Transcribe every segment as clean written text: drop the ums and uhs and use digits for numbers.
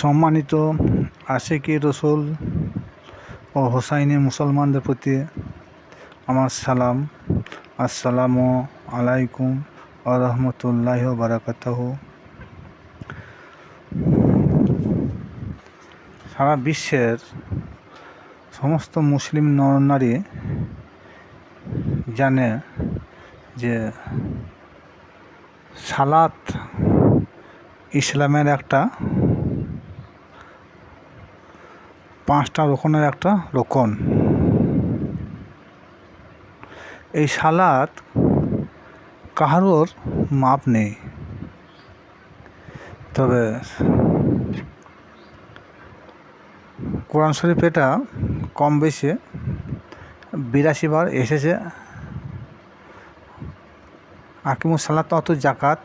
সম্মানিত আশিকি রসুল ও হোসাইনি মুসলমানদের প্রতি আমার সালাম। আসসালামু আলাইকুম ওয়া রাহমাতুল্লাহি ওয়া বারাকাতুহু। সারা বিশ্বের সমস্ত মুসলিম নরনারী জানে যে সালাত ইসলামের একটা 5টা রোকনের একটা রোকন। এই সালাত কারোর মাপ নেই, তবে কোরআন শরীফ এটা কম বেশি 82 বার এসেছে। আকিমুস সালাত অত জাকাত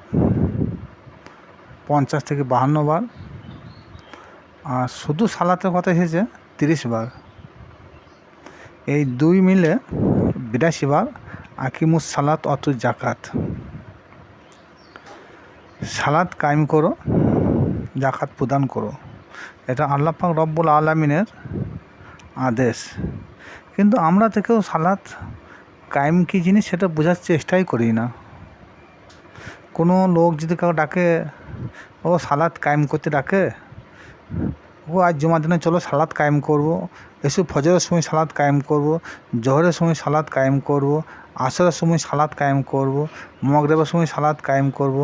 50 থেকে 52 বার, আর শুধু সালাতের কথা এসেছে 30 বার। এই দুই মিলে 82 বার আকিমুস সালাত অত জাকাত। সালাত কায়েম করো, জাকাত প্রদান করো, এটা আল্লাহ পাক রব্বুল আলামিনের আদেশ। কিন্তু আমরা থেকেও সালাত কায়েম কী জিনিস সেটা বোঝার চেষ্টাই করি না। কোনো লোক যদি কাউ ডাকে, ও সালাত কায়েম করতে ডাকে, ও আজ জুমার দিনে চলো সালাত কায়েম করব, এসব ফজরের সময় সালাত কায়েম করব, জোহরের সময় সালাত কায়েম করব, আসরের সময় সালাত কায়েম করব, মাগরিবের সময় সালাত কায়েম করব,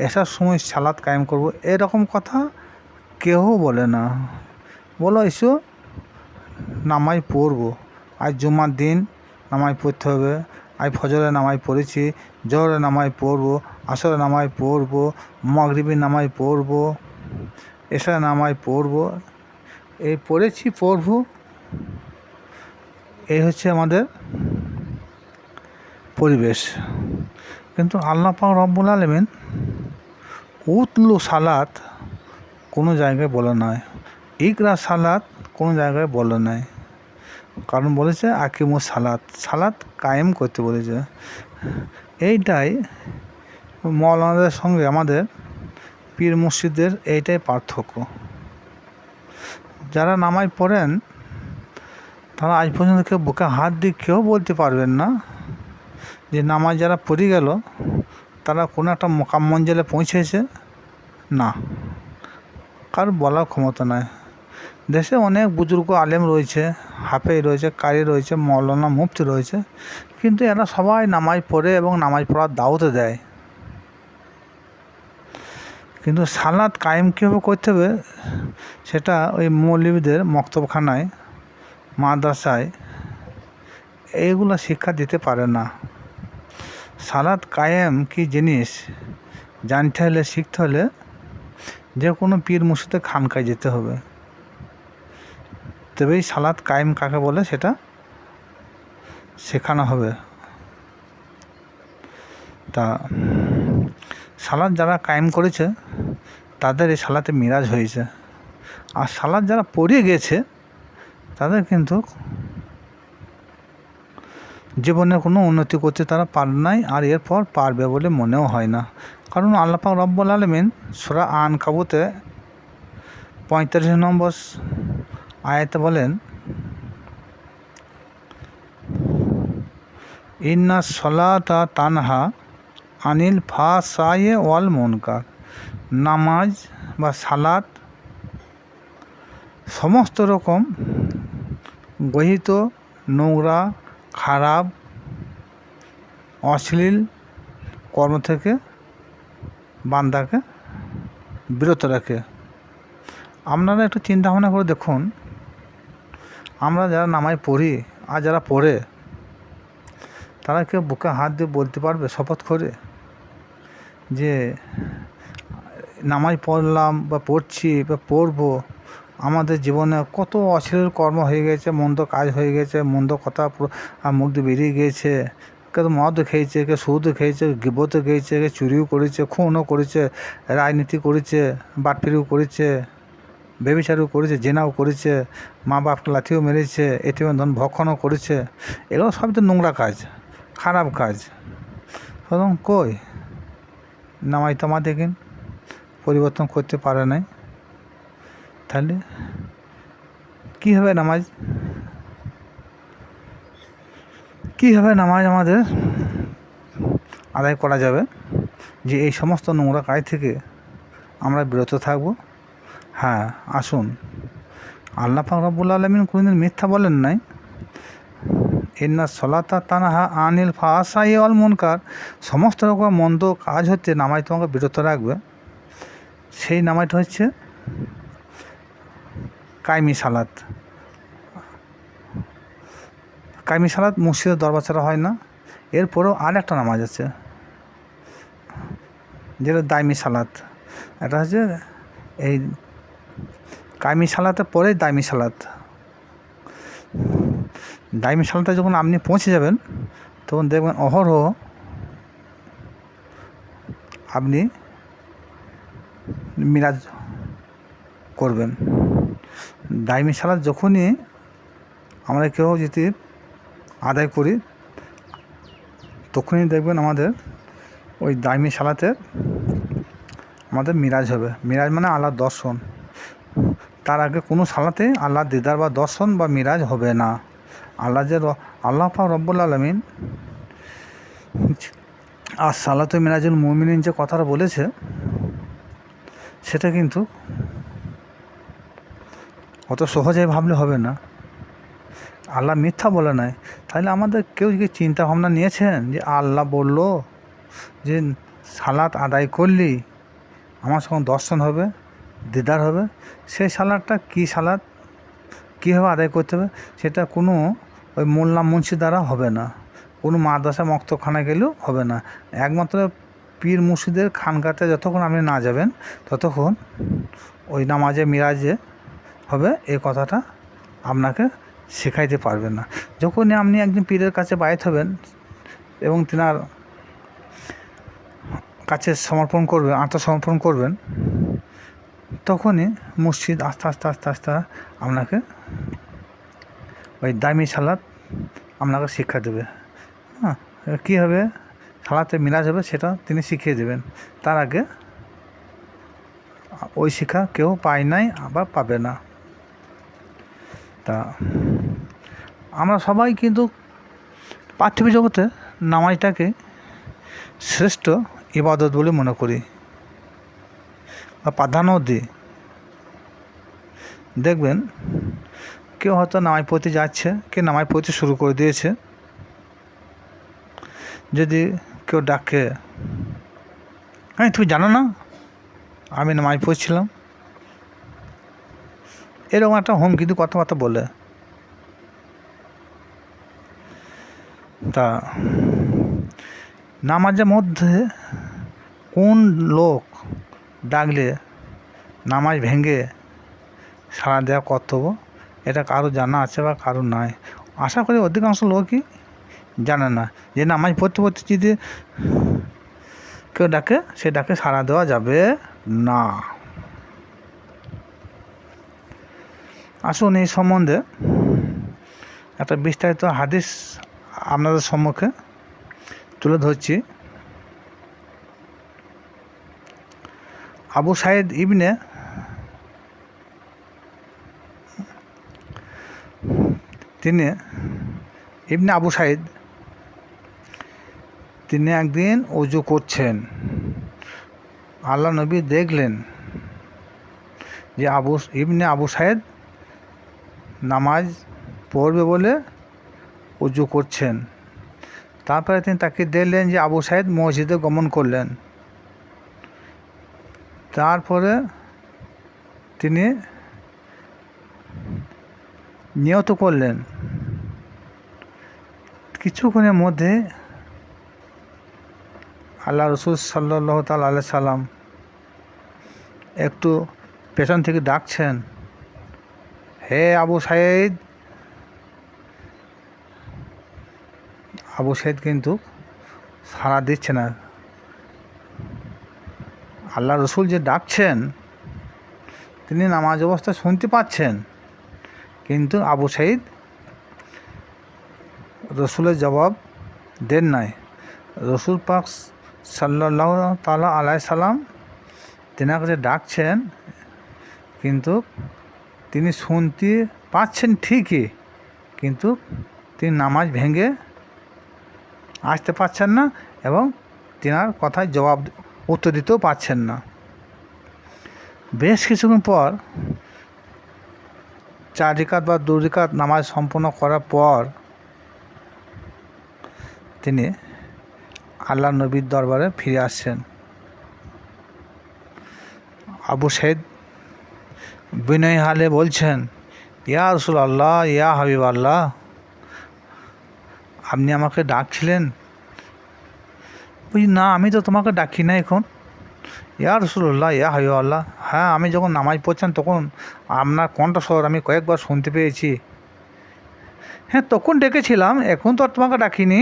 এশার সময় সালাত কায়েম করব, এরকম কথা কেউ বলে না। বলো এসো নামাজ পড়ব, আজ জুমার দিন নামাজ পড়তে হবে, আজ ফজরের নামাজ পড়েছি, জোহরের নামাজ পড়ব, আসরের নামাজ পড়ব, মাগরিবের নামাজ পড়ব, এশার নামাজ পড়ব, এই পড়েছি পড়ব। এই হচ্ছে আমাদের পরিবেশ। কিন্তু আল্লাহ পাক রব্বুল আলামিন উতলু সালাত কোনো জায়গায় বলে নয়, ইকরা সালাত কোনো জায়গায় বলে নাই। কারণ বলেছে আকিমুস সালাত, সালাত কায়েম করতে বলেছে। এইটাই মৌলানাদের সঙ্গে আমাদের পীর মুর্শিদদের এইটাই পার্থক্য। যারা নামাজ পড়েন তারা আজ পর্যন্ত কেউ বুকে হাত দিয়ে কেউ বলতে পারবেন না যে নামাজ যারা পড়ে গেল তারা কোনো একটা মোকাম মঞ্জিলে পৌঁছেছে। না, কার বলার ক্ষমতা নয়। দেশে অনেক বুজুর্গ আলেম রয়েছে, হাফেজ রয়েছে, কারি রয়েছে, মৌলানা মুফতি রয়েছে, কিন্তু এরা সবাই নামাজ পড়ে এবং নামাজ পড়ার দাওয়াত দেয়। কিন্তু সালাত কায়েম কীভাবে করতে হবে সেটা ওই মৌলবীদের মক্তবখানায়, মাদ্রাসায় এইগুলো শিক্ষা দিতে পারে না। সালাত কায়েম কী জিনিস জানতে হলে, শিখতে হলে যে কোনো পীর মুর্শিদের খানকায় যেতে হবে, তবেই সালাত কায়েম কাকে বলে সেটা শেখানো হবে। তা সালাত যারা কায়েম করেছে তাদের এই সালাতে মিরাজ হয়েছে, আর সালাত যারা পড়ে গেছে তাদের কিন্তু জীবনে কোনো উন্নতি করতে তারা পারে নাই, আর এরপর পারবে বলে মনেও হয় না। কারণ আল্লাহ পাক রব্বুল আলামিন সূরা আনকাবুতে 45 নম্বর আয়াতে বলেন, ইন্না সলাতা তানহা আনিল ফাহশাই ওয়াল মুনকার। নামাজ বা সালাত সমস্ত রকম গহিত, নোংরা, খারাপ, অশ্লীল কর্ম থেকে বান্দাকে বিরত রাখে। আপনারা একটু চিন্তা ভাবনা করে দেখুন, আমরা যারা নামাজ পড়ি আর যারা পড়ে তারা কেউ বুকে হাত দিয়ে বলতে পারবে শপথ করে যে নামাজ পড়লাম বা পড়ছি বা পড়বো, আমাদের জীবনে কত অশ্লীল কর্ম হয়ে গেছে, মন্দ কাজ হয়ে গেছে, মন্দ কথা মুখ দিয়ে বেরিয়ে গিয়েছে, কেউ মদ খেয়েছে, কেউ সুদ খেয়েছে, গিবত খেয়েছে, কেউ চুরিও করেছে, খুনও করেছে, রাজনীতি করেছে, বাটফিরিও করেছে, ব্যভিচারও করেছে, জেনাও করেছে, মা বাপকে লাথিও মেরেছে, এটিএমের ধন ভক্ষণও করেছে। এগুলো সব তো নোংরা কাজ, খারাপ কাজ। সুতরাং কই নামাজ তামা দেখেন পরিবর্তন করতে পারে নাই। তাহলে কীভাবে নামাজ আমাদের আদায় করা যাবে, যে এই সমস্ত নোংরা কাজ থেকে আমরা বিরত থাকব? হ্যাঁ, আসুন, আল্লাহ পাক রব্বুল আলামিন কোনোদিন মিথ্যা বলেন নাই। ইন্না সলাতা তানহা আনিল ফাহশাই ওয়াল মুনকার, সমস্ত রকম মন্দ কাজ হচ্ছে নামাজ তোমাকে বিরত রাখবে। সেই নামাজটা হচ্ছে কায়েমি সালাত। কায়েমি সালাত মসজিদের দরবার ছাড়া হয় না। এরপরেও আর একটা নামাজ আছে যেটা দায়মি সালাত। এটা হচ্ছে এই কায়েমি সালাতের পরেই দায়মি সালাত। দায়মি সালাতে যখন আপনি পৌঁছে যাবেন তখন দেখবেন অহরহ আপনি মিরাজ করবেন। দায়মি সালাত যখনই আমরা কেউ যদি আদায় করি তখনই দেখবেন আমাদের ওই দায়মি সালাতে আমাদের মিরাজ হবে। মিরাজ মানে আল্লাহর দর্শন। তার আগে কোনো সালাতে আল্লাহর দিদার বা দর্শন বা মিরাজ হবে না। আল্লাহ পাক রব্বুল আলামিন আর সালাতে মিরাজুল মুমিনিন যে কথাটা বলেছে সেটা কিন্তু অত সহজে ভাবলে হবে না। আল্লাহ মিথ্যা বলে নাই। তাহলে আমাদের কেউ কি চিন্তা ভাবনা নিয়েছেন যে আল্লাহ বলল যে সালাত আদায় করলি আমার সঙ্গে দর্শন হবে, দিদার হবে? সেই সালাদটা কী সালাদ, কীভাবে আদায় করতে হবে সেটা কোনো ওই মোল্লা মুন্সি দ্বারা হবে না, কোনো মাদ্রাসা মক্তবখানা গেলেও হবে না। একমাত্র পীর মুর্শিদের খানকাতে যতক্ষণ আপনি না যাবেন ততক্ষণ ওই নামাজে মিরাজে হবে এই কথাটা আপনাকে শেখাইতে পারবে না। যখনই আপনি একজন পীরের কাছে বায়ত হবেন এবং তিনার কাছে আত্মসমর্পণ করবেন তখনই মসজিদ আস্তে আস্তে আস্তে আস্তে আপনাকে ওই দামি সালাত আপনাকে শিক্ষা দেবে। হ্যাঁ, কীভাবে সালাতে মিরাজ হবে সেটা তিনি শিখিয়ে দেবেন। তার আগে ওই শিক্ষা কেউ পায় নাই, আবার পাবে না। তা আমরা সবাই কিন্তু পার্থিব জগতে নামাজটাকে শ্রেষ্ঠ ইবাদত বলে মনে করি বা প্রাধান্য দিই। দেখবেন কেউ হয়তো নামাজ পড়তে যাচ্ছে, কেউ নামাজ পড়তে শুরু করে দিয়েছে, যদি কেউ ডাকে, হ্যাঁ তুমি জানো না আমি নামাজ পড়ছিলাম, এরকম একটা হুমকি কথাবার্তা বলে। তা নামাজের মধ্যে কোন লোক ডাকলে নামাজ ভেঙে সাড়া দেওয়া কর্তব্য, এটা কারো জানা আছে বা কারো নাই। আশা করি অধিকাংশ লোকই জানে না যে নামাজ পড়তে পড়তে যদি কেউ ডাকে সে ডাকে সাড়া দেওয়া যাবে না। আসুন এই সম্বন্ধে একটা বিস্তারিত হাদিস আপনাদের সম্মুখে তুলে ধরছি। আবু সাইদ ইবনে আবু সাইদ তিনি একদিন ওযু করছেন। আল্লাহ নবী দেখলেন যে আবু সাইদ নামাজ পড়বে বলে ওযু করছেন। তারপরে তিনি তাকে দেখলেন যে আবু সাইদ মসজিদে গমন করলেন। তারপরে তিনি নিয়ত করলেন। কিছুক্ষণের মধ্যে আল্লাহ রসুল সাল্লাল্লাহু তাআলা আলাইহি সাল্লাম একটু পেছন থেকে ডাকছেন, হে আবু সাইদ। আবু সাইদ কিন্তু সাড়া দিচ্ছে না। আল্লাহ রসুল যে ডাকছেন তিনি নামাজ অবস্থায় শুনতে পাচ্ছেন, কিন্তু আবু সাইদ রসুলের জবাব দেন নাই। রসুল পাক সাল্লাল্লাহু তাআলা আলাইহি সাল্লাম তেনার কাছে ডাকছেন, কিন্তু তিনি শুনতে পাচ্ছেন ঠিকই, কিন্তু তিনি নামাজ ভেঙে আসতে পারছেন না এবং তেনার কথায় উত্তর দিতেও পারছেন না। বেশ কিছুক্ষণ পর 4 রাকাত বা 2 রাকাত নামাজ সম্পন্ন করার পর তিনি আল্লাহ নবীর দরবারে ফিরে আসছেন। আবু সাইদ বিনয় হালে বলছেন, ইয়া রাসূলুল্লাহ, ইয়া হাবিবাল্লাহ, আপনি আমাকে ডাকছিলেন? বুঝি না, আমি তো তোমাকে ডাকি না এখন। ইয়া রাসূলুল্লাহ, ইয়া হাবিবাল্লাহ, হ্যাঁ, আমি যখন নামাজ পড়ছেন তখন আপনার কণ্ঠস্বর আমি কয়েকবার শুনতে পেয়েছি। হ্যাঁ, তখন ডেকেছিলাম, এখন তো আর তোমাকে ডাকিনি।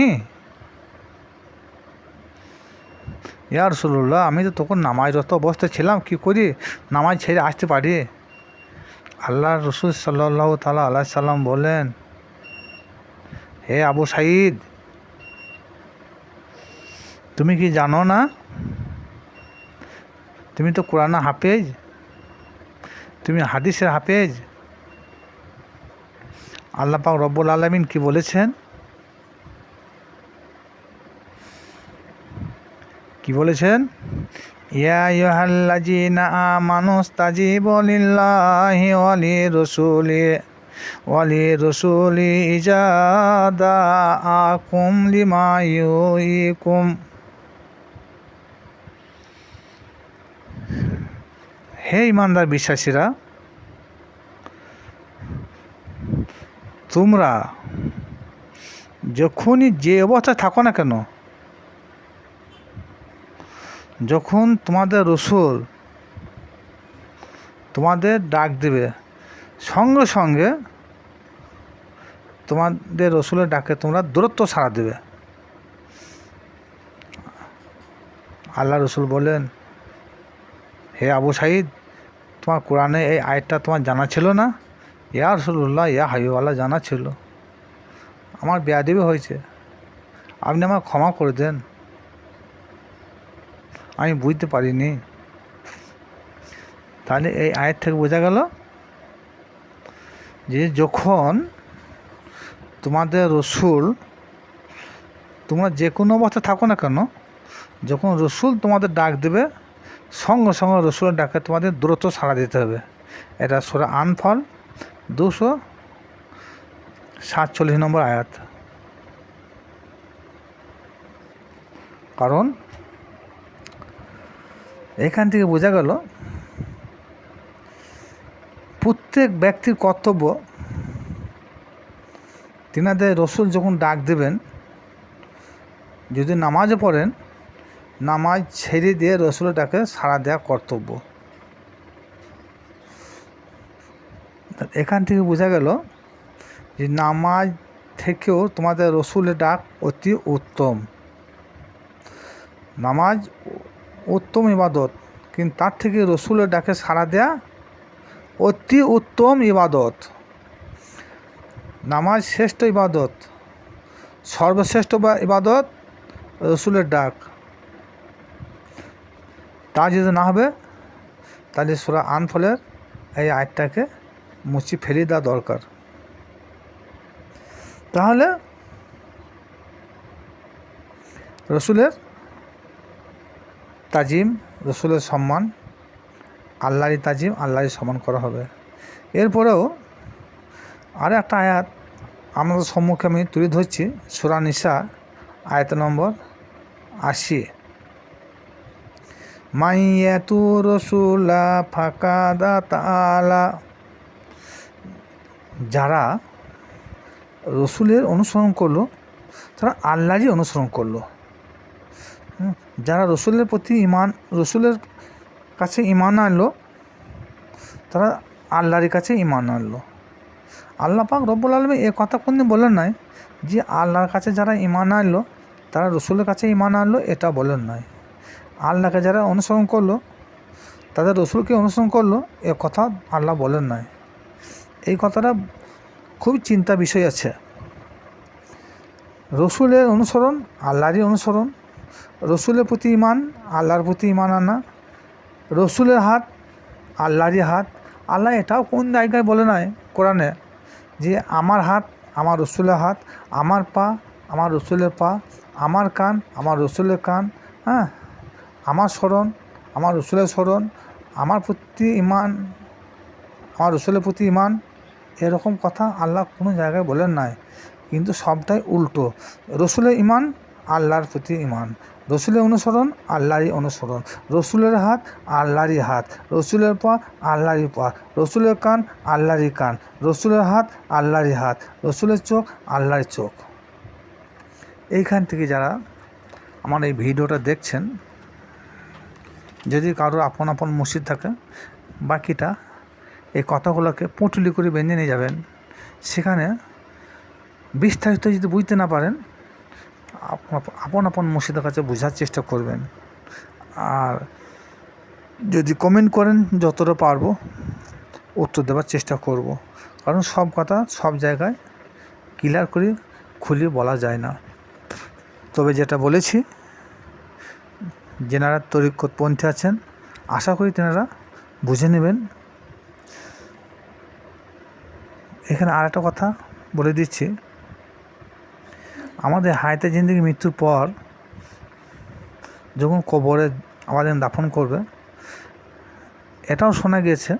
ইয়া রাসূলুল্লাহ, আমি তো তখন নামাজরত অবস্থায় ছিলাম, কী করি নামাজ ছেড়ে আসতে পারি? আল্লাহ রসুল সাল্লাল্লাহু তাআলা আলাইহি সাল্লাম বললেন, হে আবু সাঈদ, তুমি কি জানো না, তুমি তো কোরআন হাফেজ, তুমি হাদিসের হাফেজ। আল্লাহ পাক রব্বুল আলামিন কি বলেছেন? কি বলেছেন? ইয়া আইয়ুহাল্লাযীনা আমানুস্তাজিবু লিল্লাহি ওয়া লিররাসূলি ইযা দাআকুম লিমা ইউহয়িকুম। হে ঈমানদার বিশ্বাসীরা, তোমরা যখনই যে অবস্থায় থাকো না কেন, যখন তোমাদের রসুল তোমাদের ডাক দেবে, সঙ্গে সঙ্গে তোমাদের রসুলের ডাকে তোমরা দূরত্ব সাড়া দেবে। আল্লাহ রসুল বলেন, হে আবু সাঈদ, তোমার কোরআনে এই আয়াতটা তোমার জানা ছিল না? ইয়া রাসূলুল্লাহ, ইয়া হাবিবাল্লাহ, জানা ছিল। আমার বেয়াদবি হয়েছে, আপনি আমাকে ক্ষমা করে দেন, আমি বুঝতে পারিনি। তাহলে এই আয়াত থেকে বোঝা গেল যে যখন তোমাদের রসুল, তোমরা যে কোনো অবস্থায় থাকো না কেন, যখন রসুল তোমাদের ডাক দেবে, সঙ্গে সঙ্গে রসুলের ডাকে তোমাদের দূরত্ব সাড়া দিতে হবে। এটা সূরা আনফাল 247 নম্বর আয়াত। কারণ এখান থেকে বোঝা গেল প্রত্যেক ব্যক্তির কর্তব্য, তিনাদের রসুল যখন ডাক দেবেন, যদি নামাজও পড়েন, নামাজ ছেড়ে দিয়ে রসুলের ডাকে সাড়া দেওয়া কর্তব্য। এখান থেকে বোঝা গেল যে নামাজ থেকেও তোমাদের রসুলের ডাক অতি উত্তম। নামাজ উত্তম ইবাদত, কিন্তু তার থেকে রসুলের ডাকে সাড়া দেয়া অতি উত্তম ইবাদত। নামাজ শ্রেষ্ঠ ইবাদত, সর্বশ্রেষ্ঠ ইবাদত রসুলের ডাক। তা যদি না হবে, তাহলে সূরা আনফালের এই আয়াতটাকে মুছে ফেলে দেওয়া দরকার। তাহলে রসুলের তাজিম, রসুলের সম্মান, আল্লাহরই তাজিম, আল্লাহরই সম্মান করা হবে। এরপরেও আরও একটা আয়াত আমাদের সম্মুখে আমি তুলে ধরছি, সূরা নিসা আয়াত নম্বর 80। মাইয়াতু রসুলা ফাকাদা তাআলা, যারা রসুলের অনুসরণ করলো তারা আল্লাহরই অনুসরণ করলো। যারা রসুলের প্রতি রসুলের কাছে ঈমান আনলো, তারা আল্লাহর কাছে ঈমান আনলো। আল্লাহ পাক রব্বুল আলামিন এ কথা কোনদিন বলেন নাই যে আল্লাহর কাছে যারা ঈমান আনলো তারা রসুলের কাছে ঈমান আনলো, এটা বলেন নাই। আল্লাহকে যারা অনুসরণ করলো তাদের রসুলকে অনুসরণ করলো, এ কথা আল্লাহ বলেন নাই। এই কথাটা খুব চিন্তা বিষয় আছে। রসুলের অনুসরণ আল্লাহরই অনুসরণ, রসুলের প্রতি ঈমান আল্লাহর প্রতি ঈমান আনা, রসুলের হাত আল্লাহরই হাত, আল্লাহ এটাও কোন জায়গায় বলে নাই কোরআনে যে আমার হাত আমার রসুলের হাত, আমার পা আমার রসুলের পা, আমার কান আমার রসুলের কান, হ্যাঁ, আমার স্মরণ আমার রসুলের স্মরণ, আমার প্রতি ইমান আমার রসুলের প্রতি ইমান, এরকম কথা আল্লাহ কোনো জায়গায় বলেন নাই। কিন্তু সবটাই উল্টো। রসুলের ইমান আল্লাহর প্রতি ইমান, রসুলের অনুসরণ আল্লাহরই অনুসরণ, রসুলের হাত আল্লাহরই হাত, রসুলের পা আল্লাহরই পা, রসুলের কান আল্লাহরই কান, রসুলের হাত আল্লাহরই হাত, রসুলের চোখ আল্লাহর চোখ। এইখান থেকে যারা আমার এই ভিডিওটা দেখছেন, যদি কারোর আপন আপন মসজিদ থাকে, বাকিটা এই কথাগুলোকে পুঁটুলি করে বেঁধে নিয়ে যাবেন। সেখানে বিস্তারিত যদি বুঝতে না পারেন, আপন আপন মসজিদের কাছে বোঝার চেষ্টা করবেন। আর যদি কমেন্ট করেন, যতটা পারবো উত্তর দেওয়ার চেষ্টা করব। কারণ সব কথা সব জায়গায় ক্লিয়ার করে খুলে বলা যায় না। তবে যেটা বলেছি, যেনারা তরিকতপন্থী আছেন, আশা করি তেনারা বুঝে নেবেন। এখানে আর একটা কথা বলে দিচ্ছি, আমাদের হায়াতে জিন্দেগি মৃত্যুর পর যখন কবরে আমাদের দাফন করবে, এটাও শোনা গিয়েছে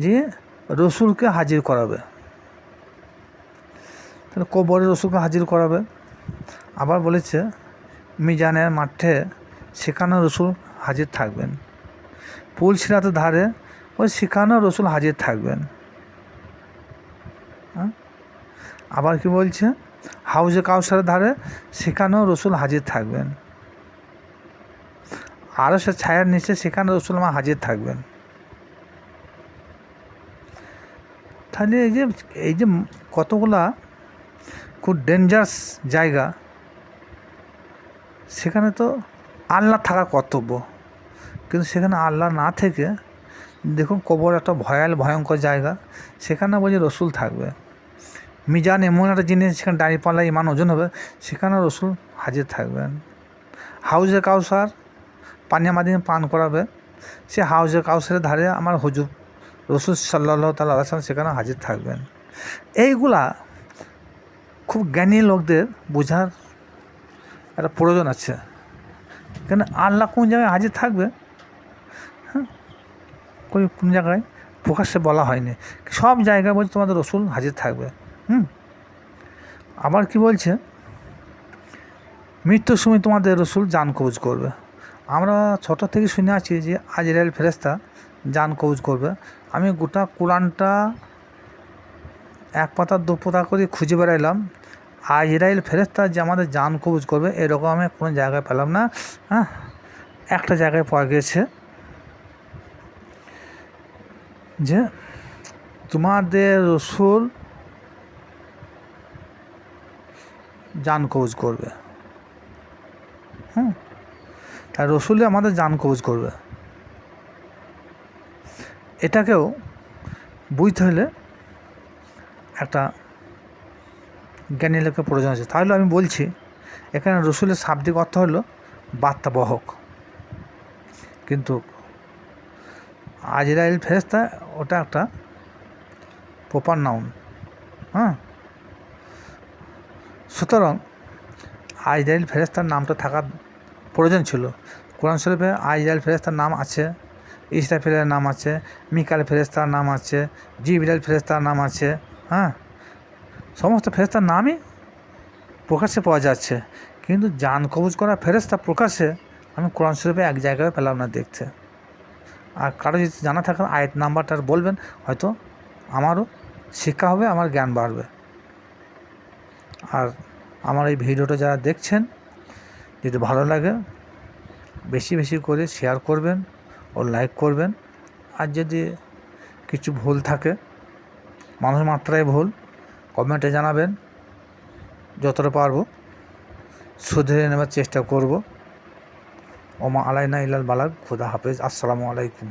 যে রসুলকে হাজির করাবে। তাহলে কবরে রসুলকে হাজির করাবে। আবার বলেছে মিজানের মাঠে সেখানে রসুল হাজির থাকবেন, পুল সিরাতের ধারে ওই সেখানেও রসুল হাজির থাকবেন। আবার কি বলছে, হাউজে কাউসারের ধারে সেখানেও রসুল হাজির থাকবেন, আরও সে ছায়ার নিচে সেখানে রসুল আমার হাজির থাকবেন। তাহলে এই যে কতগুলা খুব ডেঞ্জারাস জায়গা, সেখানে তো আল্লাহ থাকার কর্তব্য, কিন্তু সেখানে আল্লাহ না থেকে দেখুন কবর একটা ভয়ঙ্কর জায়গা, সেখানে বলছে রসুল থাকবে। মিজান এমন একটা জিনিস, সেখানে দাঁড়িপাল্লা ইমান ওজন হবে, সেখানে রসুল হাজির থাকবেন। হাউজে কাউসার পানিয়া মাদিনে পান করাবে, সে হাউজে কাউসারের ধারে আমার হুজুর রসুল সাল্লাল্লাহু তাআলা আলাইহি ওয়াসাল্লাম সেখানে হাজির থাকবেন। এইগুলা খুব জ্ঞানী লোকদের বোঝার একটা প্রয়োজন আছে। কেন আল্লাহ কোন জায়গায় হাজির থাকবে, হ্যাঁ, কোন জায়গায় প্রকাশ্যে বলা হয়নি, সব জায়গায় বলছে তোমাদের রসুল হাজির থাকবে। আবার কি বলছে, মৃত্যুর সময় তোমাদের রসুল জান কবজ করবে। আমরা ছোটো থেকে শুনে আছি যে আজরাইল ফেরেশতা জান কবজ করবে। আমি গোটা কোরআনটা এক পাতা দু পাতা করে খুঁজে বেড়াইলাম, আজরাইল ফেরেশতা যে আমাদের জান কবজ করবে এরকম আমি কোনো জায়গায় পেলাম না। হ্যাঁ, একটা জায়গায় পাওয়া গেছে যে তোমাদের রসুল জান কবজ করবে। তাই রসুলে আমাদের জান কবজ করবে, এটাকেও বুঝতে হলে একটা জ্ঞানী লোকের প্রয়োজন আছে। তাহলে আমি বলছি, এখানে রসুলের শাব্দিক অর্থ হলো বার্তাবহক, কিন্তু আজরাইল ফেরেশতা ওটা একটা প্রপার নাউন। সুতরাং আজরাইল ফেরেশতার নামটা থাকার প্রয়োজন ছিল। কোরআন শরীফে আজরাইল ফেরেশতার নাম আছে, ইসরাফিলের নাম আছে, মিকাল ফেরেশতার নাম আছে, জিবরাইল ফেরেশতার নাম আছে। সমস্ত ফেরেশতার নামই প্রকাশ্যে পাওয়া যাচ্ছে, কিন্তু জান কবজ করা ফেরেশতা প্রকাশ্যে আমি কোরআন শরীফে এক জায়গায় পেলাম না দেখতে। আর কারো যদি জানা থাকেন আয়াত নাম্বারটা বলবেন, হয়তো আমারও শিক্ষা হবে, আমার জ্ঞান বাড়বে। আর আমার এই ভিডিওটা যারা দেখছেন, যদি ভালো লাগে বেশি বেশি করে শেয়ার করবেন ও লাইক করবেন। আর যদি কিছু ভুল থাকে, মানুষ মাত্রায় ভুল, কমেন্টে জানাবেন, যতটা পারবো শুধরে নেওয়ার চেষ্টা করব। ওমা আলাইনা ইল্লাল বালাগ। খুদা হাফেজ। আসসালামু আলাইকুম।